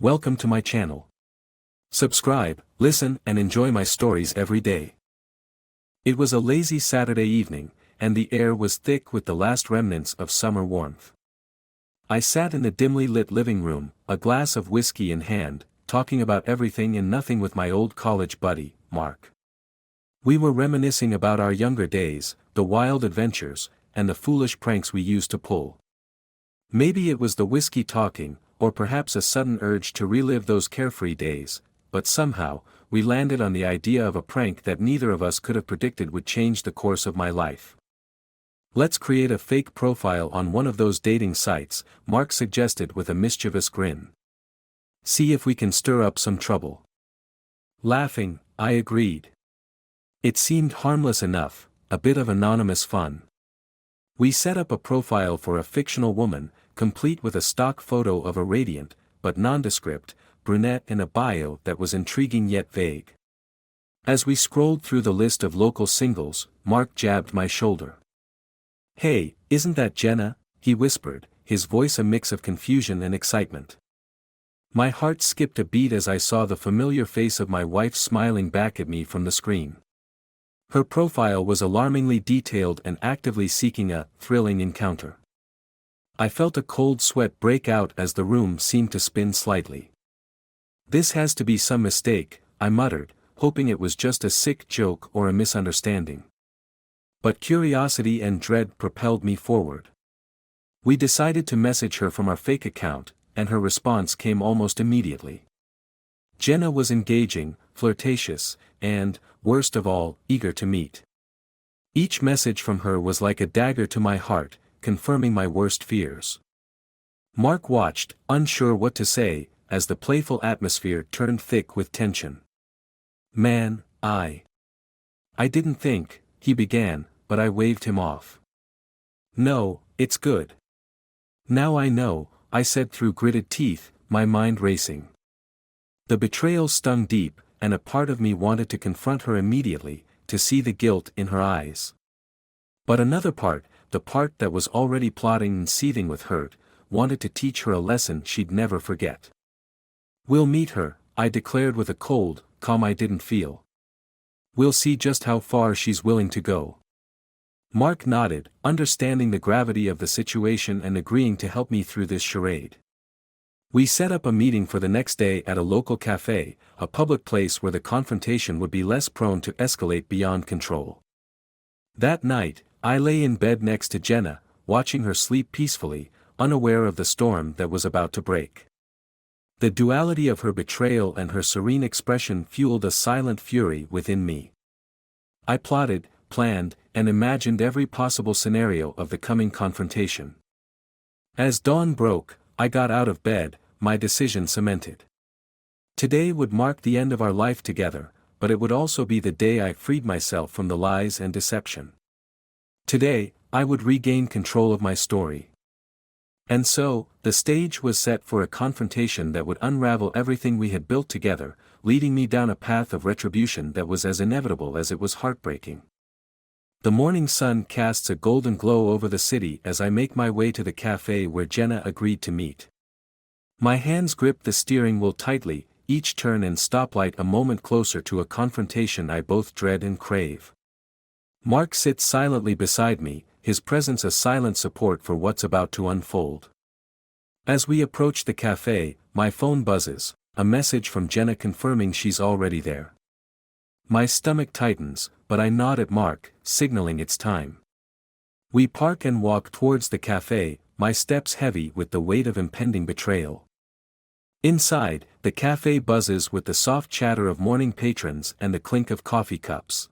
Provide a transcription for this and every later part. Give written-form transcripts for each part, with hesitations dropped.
Welcome to my channel. Subscribe, listen and enjoy my stories every day. It was a lazy Saturday evening, and the air was thick with the last remnants of summer warmth. I sat in the dimly lit living room, a glass of whiskey in hand, talking about everything and nothing with my old college buddy, Mark. We were reminiscing about our younger days, the wild adventures, and the foolish pranks we used to pull. Maybe it was the whiskey talking, or perhaps a sudden urge to relive those carefree days, but somehow, we landed on the idea of a prank that neither of us could have predicted would change the course of my life. "Let's create a fake profile on one of those dating sites," Mark suggested with a mischievous grin. "See if we can stir up some trouble." Laughing, I agreed. It seemed harmless enough, a bit of anonymous fun. We set up a profile for a fictional woman, complete with a stock photo of a radiant, but nondescript, brunette and a bio that was intriguing yet vague. As we scrolled through the list of local singles, Mark jabbed my shoulder. "Hey, isn't that Jenna?" he whispered, his voice a mix of confusion and excitement. My heart skipped a beat as I saw the familiar face of my wife smiling back at me from the screen. Her profile was alarmingly detailed and actively seeking a thrilling encounter. I felt a cold sweat break out as the room seemed to spin slightly. "This has to be some mistake," I muttered, hoping it was just a sick joke or a misunderstanding. But curiosity and dread propelled me forward. We decided to message her from our fake account, and her response came almost immediately. Jenna was engaging, flirtatious, and, worst of all, eager to meet. Each message from her was like a dagger to my heart, confirming my worst fears. Mark watched, unsure what to say, as the playful atmosphere turned thick with tension. "Man, I didn't think," he began, but I waved him off. "No, it's good. Now I know," I said through gritted teeth, my mind racing. The betrayal stung deep, and a part of me wanted to confront her immediately, to see the guilt in her eyes. But another part, the part that was already plotting and seething with hurt, wanted to teach her a lesson she'd never forget. "We'll meet her," I declared with a cold, calm I didn't feel. "We'll see just how far she's willing to go." Mark nodded, understanding the gravity of the situation and agreeing to help me through this charade. We set up a meeting for the next day at a local cafe, a public place where the confrontation would be less prone to escalate beyond control. That night, I lay in bed next to Jenna, watching her sleep peacefully, unaware of the storm that was about to break. The duality of her betrayal and her serene expression fueled a silent fury within me. I plotted, planned, and imagined every possible scenario of the coming confrontation. As dawn broke, I got out of bed, my decision cemented. Today would mark the end of our life together, but it would also be the day I freed myself from the lies and deception. Today, I would regain control of my story. And so, the stage was set for a confrontation that would unravel everything we had built together, leading me down a path of retribution that was as inevitable as it was heartbreaking. The morning sun casts a golden glow over the city as I make my way to the cafe where Jenna agreed to meet. My hands grip the steering wheel tightly, each turn and stoplight a moment closer to a confrontation I both dread and crave. Mark sits silently beside me, his presence a silent support for what's about to unfold. As we approach the cafe, my phone buzzes, a message from Jenna confirming she's already there. My stomach tightens, but I nod at Mark, signaling it's time. We park and walk towards the cafe, my steps heavy with the weight of impending betrayal. Inside, the cafe buzzes with the soft chatter of morning patrons and the clink of coffee cups.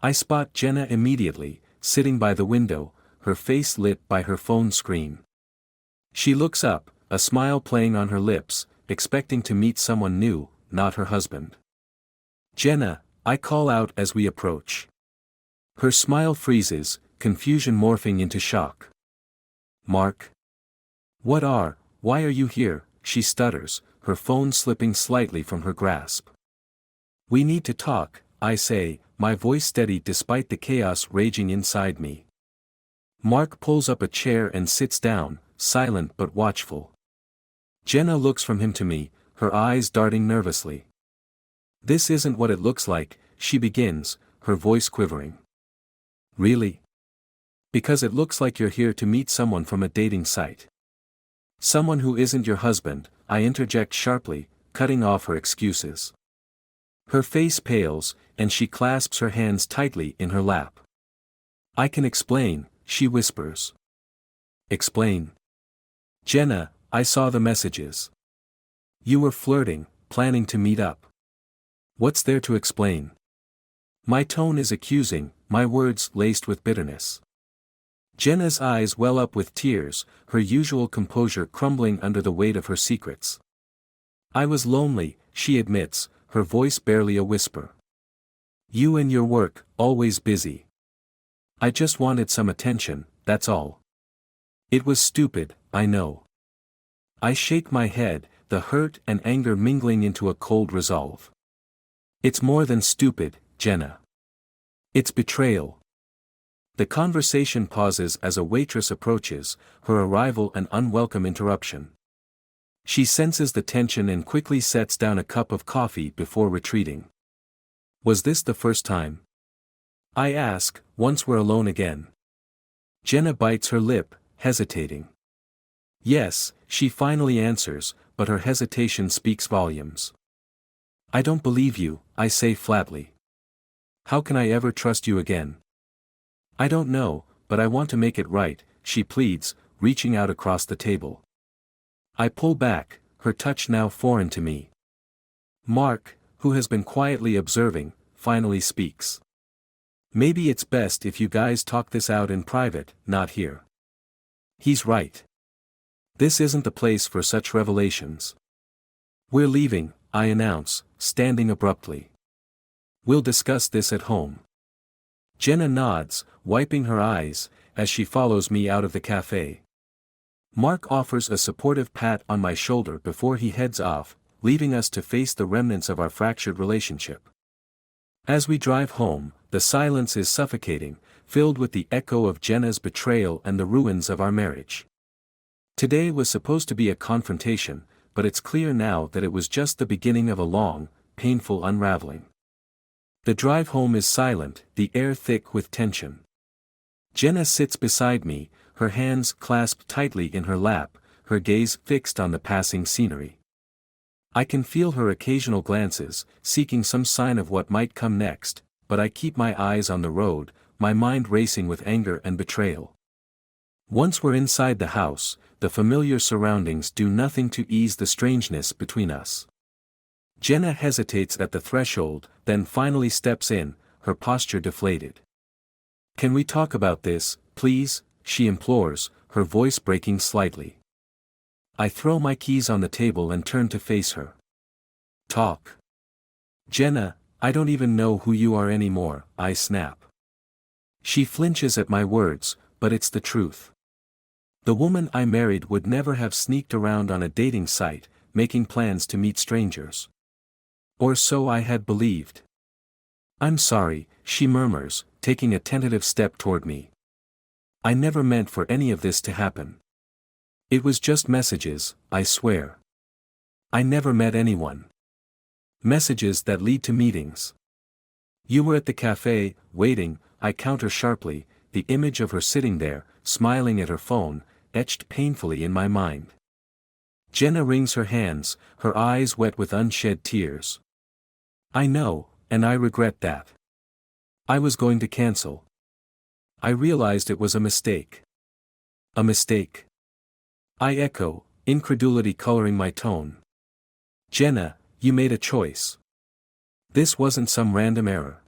I spot Jenna immediately, sitting by the window, her face lit by her phone screen. She looks up, a smile playing on her lips, expecting to meet someone new, not her husband. "Jenna," I call out as we approach. Her smile freezes, confusion morphing into shock. "Mark? Why are you here?" she stutters, her phone slipping slightly from her grasp. "We need to talk," I say, my voice steady despite the chaos raging inside me. Mark pulls up a chair and sits down, silent but watchful. Jenna looks from him to me, her eyes darting nervously. This isn't what it looks like, she begins, her voice quivering. Really? Because it looks like you're here to meet someone from a dating site. Someone who isn't your husband, I interject sharply, cutting off her excuses. Her face pales, and she clasps her hands tightly in her lap. I can explain, she whispers. Explain. Jenna, I saw the messages. You were flirting, planning to meet up. What's there to explain? My tone is accusing, my words laced with bitterness. Jenna's eyes well up with tears, her usual composure crumbling under the weight of her secrets. I was lonely, she admits, her voice barely a whisper. You and your work, always busy. I just wanted some attention, that's all. It was stupid, I know. I shake my head, the hurt and anger mingling into a cold resolve. It's more than stupid, Jenna. It's betrayal. The conversation pauses as a waitress approaches, her arrival an unwelcome interruption. She senses the tension and quickly sets down a cup of coffee before retreating. Was this the first time? I ask, once we're alone again. Jenna bites her lip, hesitating. Yes, she finally answers, but her hesitation speaks volumes. I don't believe you, I say flatly. How can I ever trust you again? I don't know, but I want to make it right, she pleads, reaching out across the table. I pull back, her touch now foreign to me. Mark, who has been quietly observing, finally speaks. Maybe it's best if you guys talk this out in private, not here. He's right. This isn't the place for such revelations. We're leaving, I announce, standing abruptly. We'll discuss this at home. Jenna nods, wiping her eyes, as she follows me out of the cafe. Mark offers a supportive pat on my shoulder before he heads off, leaving us to face the remnants of our fractured relationship. As we drive home, the silence is suffocating, filled with the echo of Jenna's betrayal and the ruins of our marriage. Today was supposed to be a confrontation, but it's clear now that it was just the beginning of a long, painful unraveling. The drive home is silent, the air thick with tension. Jenna sits beside me, her hands clasped tightly in her lap, her gaze fixed on the passing scenery. I can feel her occasional glances, seeking some sign of what might come next, but I keep my eyes on the road, my mind racing with anger and betrayal. Once we're inside the house, the familiar surroundings do nothing to ease the strangeness between us. Jenna hesitates at the threshold, then finally steps in, her posture deflated. Can we talk about this, please? She implores, her voice breaking slightly. I throw my keys on the table and turn to face her. Talk. Jenna, I don't even know who you are anymore, I snap. She flinches at my words, but it's the truth. The woman I married would never have sneaked around on a dating site, making plans to meet strangers. Or so I had believed. I'm sorry, she murmurs, taking a tentative step toward me. I never meant for any of this to happen. It was just messages, I swear. I never met anyone. Messages that lead to meetings. You were at the cafe, waiting, I counter sharply, the image of her sitting there, smiling at her phone, etched painfully in my mind. Jenna wrings her hands, her eyes wet with unshed tears. I know, and I regret that. I was going to cancel. I realized it was a mistake. A mistake. I echo, incredulity coloring my tone. Jenna, you made a choice. This wasn't some random error.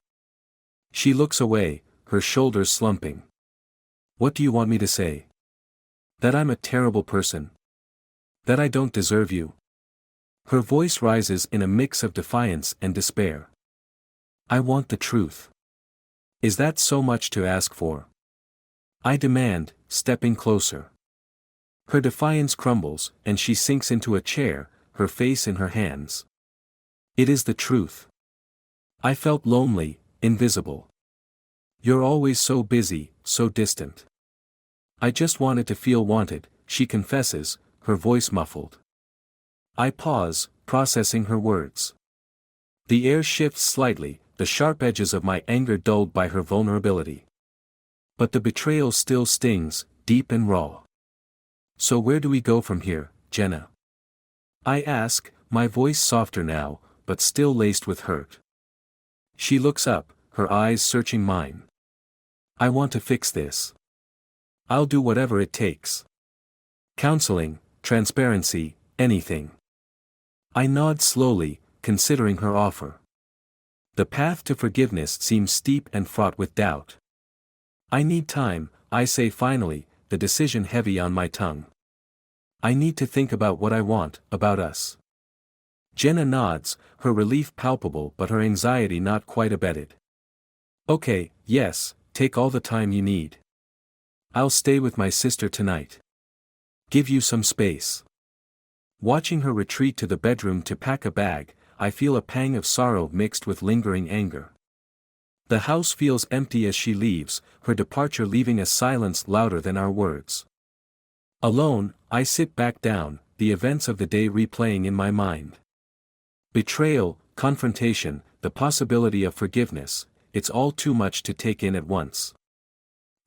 She looks away, her shoulders slumping. What do you want me to say? That I'm a terrible person? That I don't deserve you? Her voice rises in a mix of defiance and despair. I want the truth. Is that so much to ask for? I demand, stepping closer. Her defiance crumbles, and she sinks into a chair, her face in her hands. It is the truth. I felt lonely, invisible. You're always so busy, so distant. I just wanted to feel wanted, she confesses, her voice muffled. I pause, processing her words. The air shifts slightly, the sharp edges of my anger dulled by her vulnerability. But the betrayal still stings, deep and raw. So where do we go from here, Jenna? I ask, my voice softer now, but still laced with hurt. She looks up, her eyes searching mine. I want to fix this. I'll do whatever it takes. Counseling, transparency, anything. I nod slowly, considering her offer. The path to forgiveness seems steep and fraught with doubt. I need time, I say finally, the decision heavy on my tongue. I need to think about what I want, about us. Jenna nods, her relief palpable but her anxiety not quite abated. Okay, yes, take all the time you need. I'll stay with my sister tonight. Give you some space. Watching her retreat to the bedroom to pack a bag, I feel a pang of sorrow mixed with lingering anger. The house feels empty as she leaves, her departure leaving a silence louder than our words. Alone, I sit back down, the events of the day replaying in my mind. Betrayal, confrontation, the possibility of forgiveness, it's all too much to take in at once.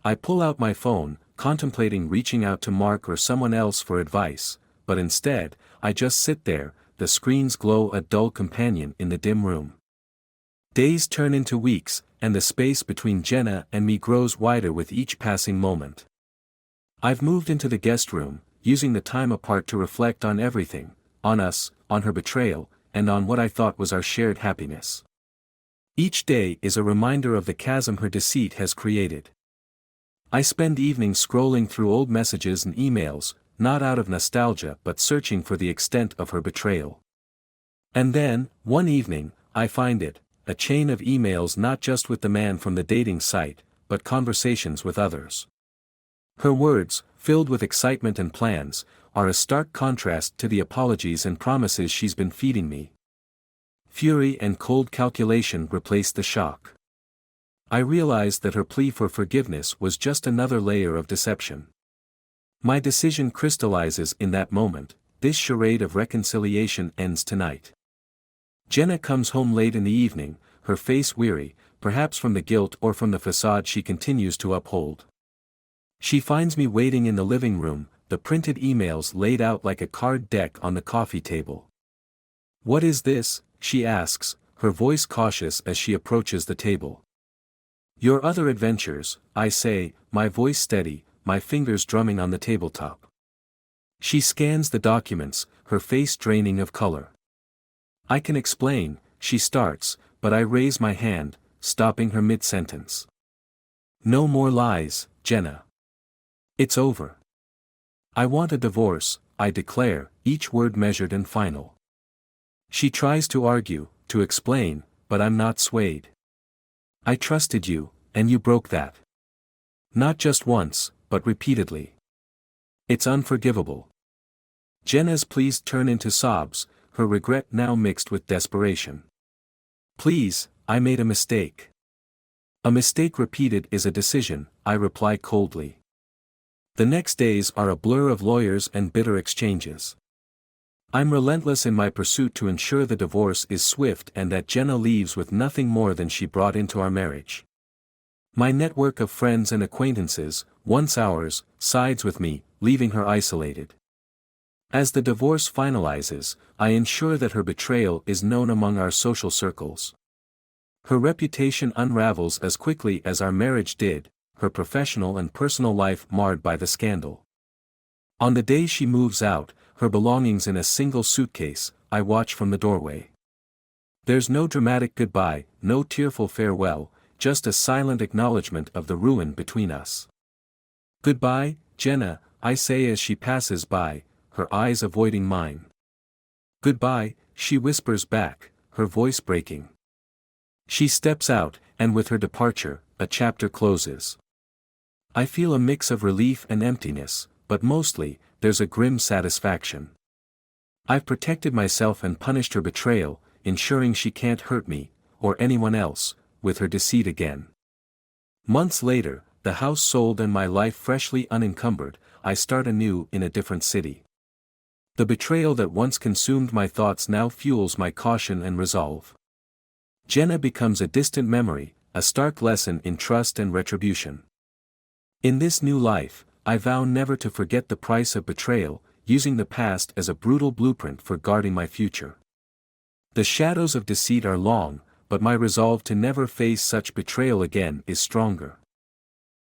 I pull out my phone, contemplating reaching out to Mark or someone else for advice, but instead, I just sit there, the screens glow a dull companion in the dim room. Days turn into weeks, and the space between Jenna and me grows wider with each passing moment. I've moved into the guest room, using the time apart to reflect on everything, on us, on her betrayal, and on what I thought was our shared happiness. Each day is a reminder of the chasm her deceit has created. I spend evenings scrolling through old messages and emails, not out of nostalgia but searching for the extent of her betrayal. And then, one evening, I find it, a chain of emails not just with the man from the dating site, but conversations with others. Her words, filled with excitement and plans, are a stark contrast to the apologies and promises she's been feeding me. Fury and cold calculation replaced the shock. I realized that her plea for forgiveness was just another layer of deception. My decision crystallizes in that moment, this charade of reconciliation ends tonight. Jenna comes home late in the evening, her face weary, perhaps from the guilt or from the facade she continues to uphold. She finds me waiting in the living room, the printed emails laid out like a card deck on the coffee table. "What is this?" she asks, her voice cautious as she approaches the table. "Your other adventures," I say, my voice steady, my fingers drumming on the tabletop. She scans the documents, her face draining of color. "I can explain," she starts, but I raise my hand, stopping her mid-sentence. "No more lies, Jenna. It's over. I want a divorce," I declare, each word measured and final. She tries to argue, to explain, but I'm not swayed. "I trusted you, and you broke that. Not just once, but repeatedly. It's unforgivable." Jenna's pleas turn into sobs, her regret now mixed with desperation. "Please, I made a mistake." "A mistake repeated is a decision," I reply coldly. The next days are a blur of lawyers and bitter exchanges. I'm relentless in my pursuit to ensure the divorce is swift and that Jenna leaves with nothing more than she brought into our marriage. My network of friends and acquaintances, once ours, sides with me, leaving her isolated. As the divorce finalizes, I ensure that her betrayal is known among our social circles. Her reputation unravels as quickly as our marriage did, her professional and personal life marred by the scandal. On the day she moves out, her belongings in a single suitcase, I watch from the doorway. There's no dramatic goodbye, no tearful farewell, just a silent acknowledgement of the ruin between us. "Goodbye, Jenna," I say as she passes by, her eyes avoiding mine. "Goodbye," she whispers back, her voice breaking. She steps out, and with her departure, a chapter closes. I feel a mix of relief and emptiness, but mostly, there's a grim satisfaction. I've protected myself and punished her betrayal, ensuring she can't hurt me, or anyone else, with her deceit again. Months later, the house sold and my life freshly unencumbered, I start anew in a different city. The betrayal that once consumed my thoughts now fuels my caution and resolve. Jenna becomes a distant memory, a stark lesson in trust and retribution. In this new life, I vow never to forget the price of betrayal, using the past as a brutal blueprint for guarding my future. The shadows of deceit are long, but my resolve to never face such betrayal again is stronger.